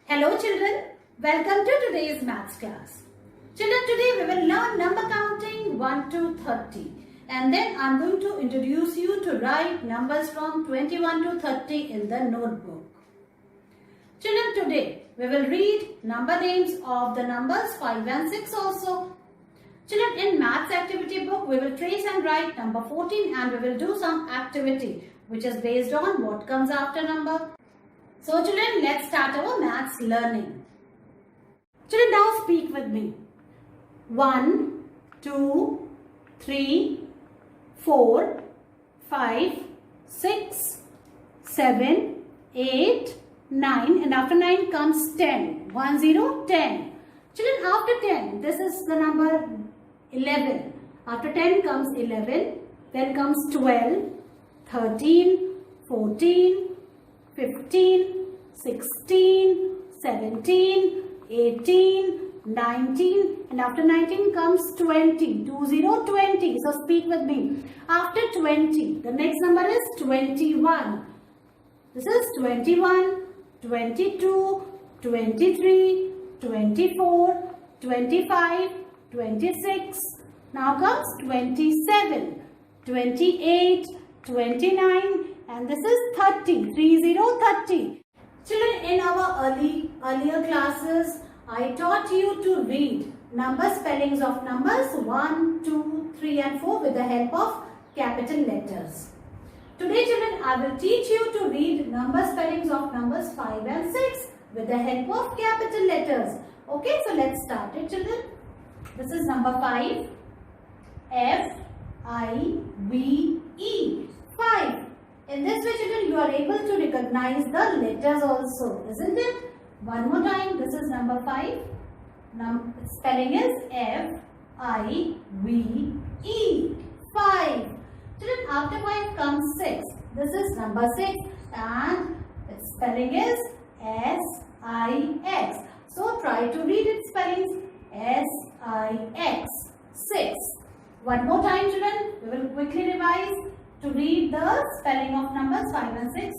Hello children, welcome to today's maths class. Children, today we will learn number counting 1 to 30 and then I am going to introduce you to write numbers from 21 to 30 in the notebook. Children, today we will read number names of the numbers 5 and 6 also. Children, in maths activity book we will trace and write number 14 and we will do some activity which is based on what comes after number. So children, let's start our maths learning. Children, now speak with me. 1, 2, 3, 4, 5, 6, 7, 8, 9 and after 9 comes 10. 1, 0, 10. Children, after 10, this is the number 11. After 10 comes 11, then comes 12, 13, 14, 15, 16, 17, 18, 19 and after 19 comes 20. 20. So speak with me. After 20, the next number is 21. This is 21, 22, 23, 24, 25, 26. Now comes 27, 28, 29 and this is 30. 30. Children, in our earlier classes, I taught you to read number spellings of numbers 1, 2, 3 and 4 with the help of capital letters. Today, children, I will teach you to read number spellings of numbers 5 and 6 with the help of capital letters. Okay, so let's start it, children. This is number 5. F-I-V-E. 5. In this way, children, you are able to recognize the letters also, isn't it? One more time, this is number 5. Spelling is F-I-V-E. 5. Children, after 5 comes 6. This is number 6 and its spelling is S-I-X. So, try to read its spellings S-I-X. 6. One more time, children, we will quickly revise to read the spelling of numbers 5 and 6.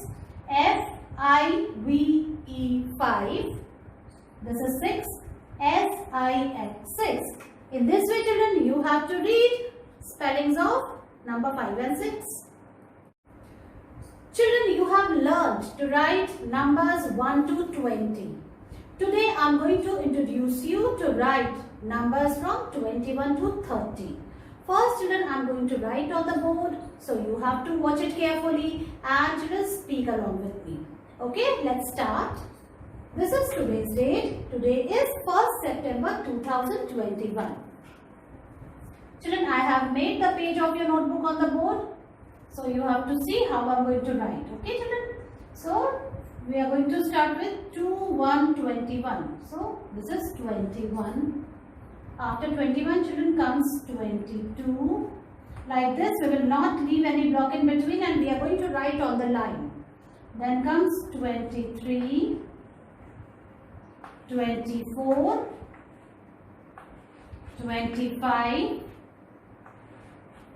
F-I-V-E 5. This is 6. S-I-X 6. In this way, children, you have to read spellings of number 5 and 6. Children, you have learned to write numbers 1 to 20. Today, I am going to introduce you to write numbers from 21 to 30. First, children, I am going to write on the board. So, you have to watch it carefully and children speak along with me. Okay, let's start. This is today's date. Today is 1st September 2021. Children, I have made the page of your notebook on the board. So, you have to see how I am going to write. Okay, children. So, we are going to start with 2, 1, 21. So, this is 21. After 21, children, comes 22. Like this, we will not leave any block in between and we are going to write on the line. Then comes 23, 24, 25,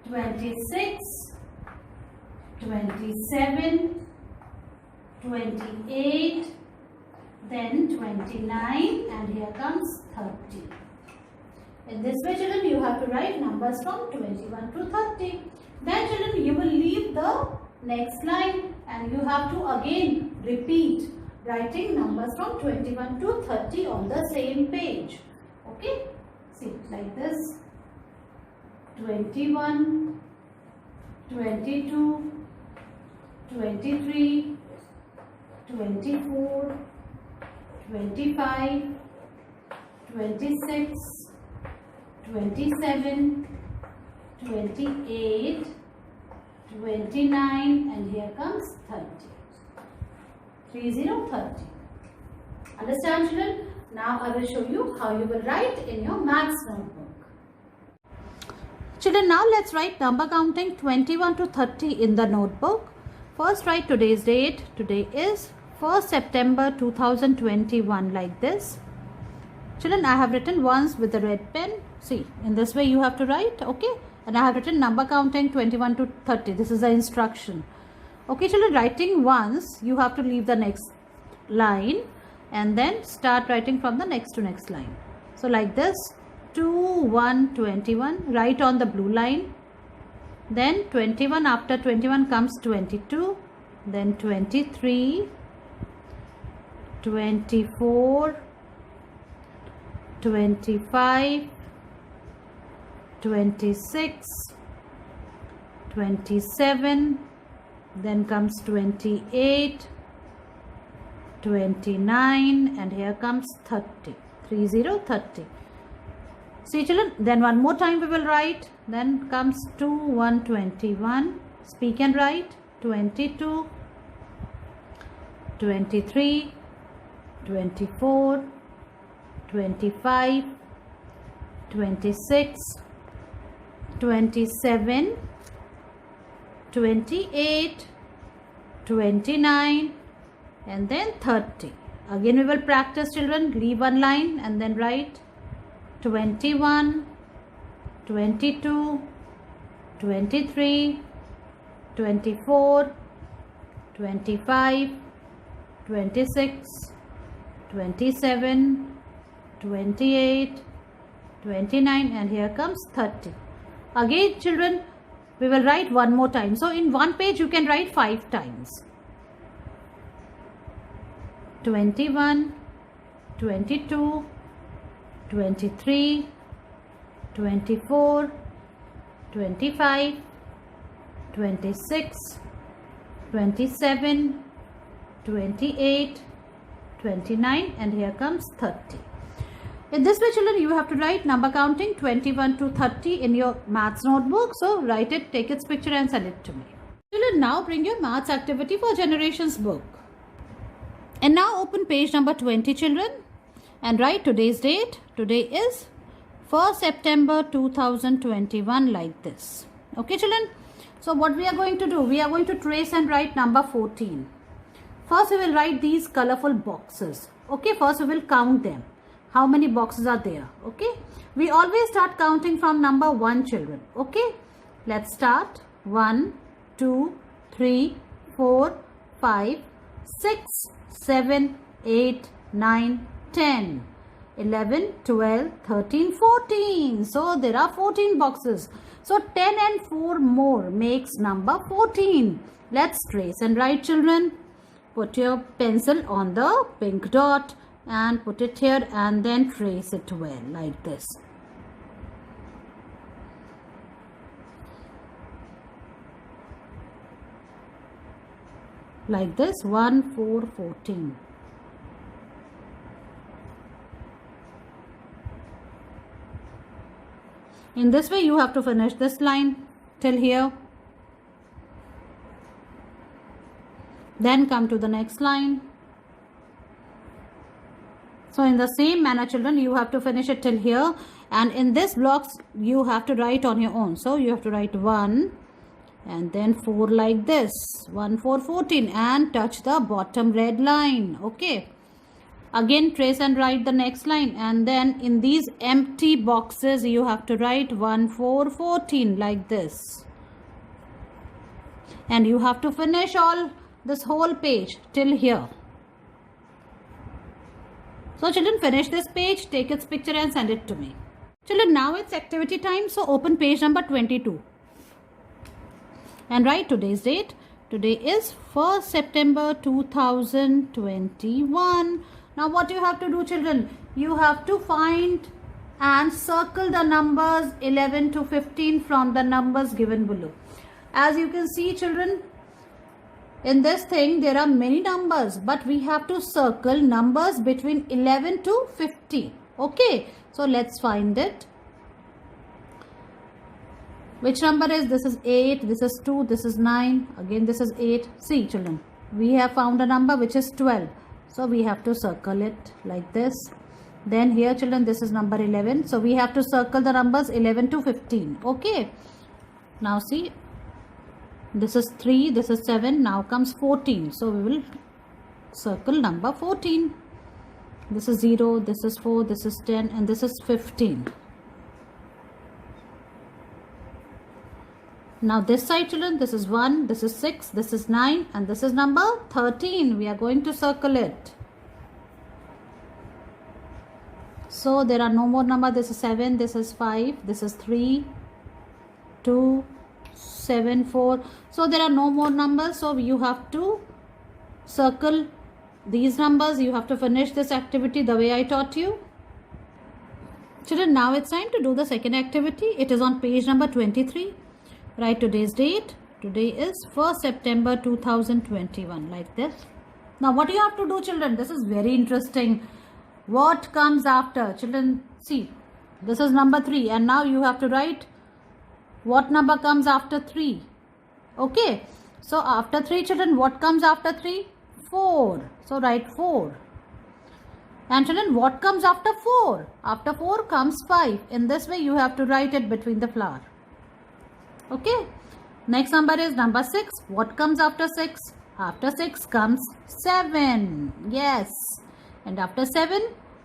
26, 27, 28, then 29 and here comes 30. In this way, children, you have to write numbers from 21 to 30. Then, children, you will leave the next line and you have to again repeat writing numbers from 21 to 30 on the same page. Okay? See, like this. 21, 22, 23, 24, 25, 26, 27, 28, 29 and here comes 30. 30. Understand, children? Now I will show you how you will write in your maths notebook. Children, now let's write number counting 21 to 30 in the notebook. First write today's date. Today is 1st September 2021 like this. Children, I have written once with the red pen. See, in this way you have to write, okay? And I have written number counting 21 to 30. This is the instruction. Okay, children, writing once, you have to leave the next line and then start writing from the next to next line. So like this, 2, 1, 21, write on the blue line. Then 21, after 21 comes 22, then 23, 24, 25, 26, 27, then comes 28, 29, and here comes 30. 30, 30. See children, then one more time we will write. Then comes 2, 1, 21. Speak and write. 22, 23, 24, 25, 26, 27, 28, 29, and then 30. Again we will practice children. Leave one line and then write 21, 22, 23, 24, 25, 26, 27, 28, 29, and here comes 30. Again children, we will write one more time. So in one page you can write 5 times. 21, 22, 23, 24, 25, 26, 27, 28, 29, and here comes 30. In this way children, you have to write number counting 21 to 30 in your maths notebook. So write it, take its picture and send it to me. Children, now bring your maths activity for generations book. And now open page number 20 children and write today's date. Today is 1st September 2021 like this. Okay children. So what we are going to do? We are going to trace and write number 14. First we will write these colorful boxes. Okay, first we will count them. How many boxes are there? Okay. We always start counting from number 1 children. Okay. Let's start. 1, 2, 3, 4, 5, 6, 7, 8, 9, 10, 11, 12, 13, 14. So there are 14 boxes. So 10 and 4 more makes number 14. Let's trace and write children. Put your pencil on the pink dot and put it here and then trace it well like this. Like this, 1, 4, 14. In this way you have to finish this line till here. Then come to the next line. So in the same manner children, you have to finish it till here, and in this blocks you have to write on your own. So you have to write 1 and then 4 like this, 1, 4, 14, and touch the bottom red line. Okay. Again trace and write the next line, and then in these empty boxes you have to write 1, 4, 14 like this. And you have to finish all this whole page till here. So children, finish this page, take its picture and send it to me. Children, now it's activity time. So open page number 22 and write today's date. Today is 1st September 2021. Now what you have to do children? You have to find and circle the numbers 11 to 15 from the numbers given below. As you can see children, in this thing there are many numbers, but we have to circle numbers between 11 to 50. Okay, so let's find it. Which number is this? Is 8, this is 2, this is 9, again this is 8. See children, we have found a number which is 12, so we have to circle it like this. Then here children, this is number 11, so we have to circle the numbers 11 to 15. Okay, now see, this is 3, this is 7, now comes 14. So we will circle number 14. This is 0, this is 4, this is 10, and this is 15. Now this side children, this is 1, this is 6, this is 9, and this is number 13. We are going to circle it. So there are no more number. This is 7, this is 5, this is 3, 2, 7, 4. So there are no more numbers. So you have to circle these numbers. You have to finish this activity the way I taught you. Children, now it's time to do the second activity. It is on page number 23. Write today's date. Today is 1st September 2021, like this. Now what you have to do, children, this is very interesting. What comes after? Children, see, this is number 3 and now you have to write what number comes after 3. Okay, so after 3, children, what comes after 3? 4. So write 4. And children, what comes after 4? After 4 comes 5. In this way you have to write it between the flower. Okay. Next number is number 6. What comes after 6? After 6 comes 7. Yes. And after 7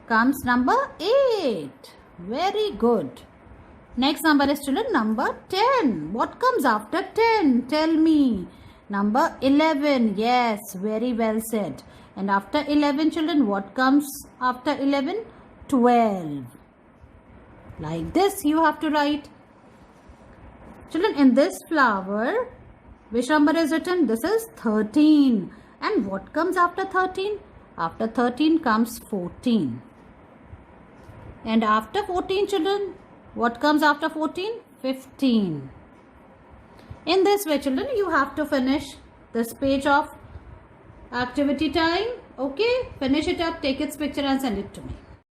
comes number 8. Very good. Next number is, children, number 10. What comes after 10? Tell me. Number 11. Yes, very well said. And after 11, children, what comes after 11? 12. Like this you have to write. Children, in this flower, which number is written? This is 13. And what comes after 13? After 13 comes 14. And after 14, children, what comes after 14? 15. In this way, children, you have to finish this page of activity time. Okay, finish it up, take its picture and send it to me.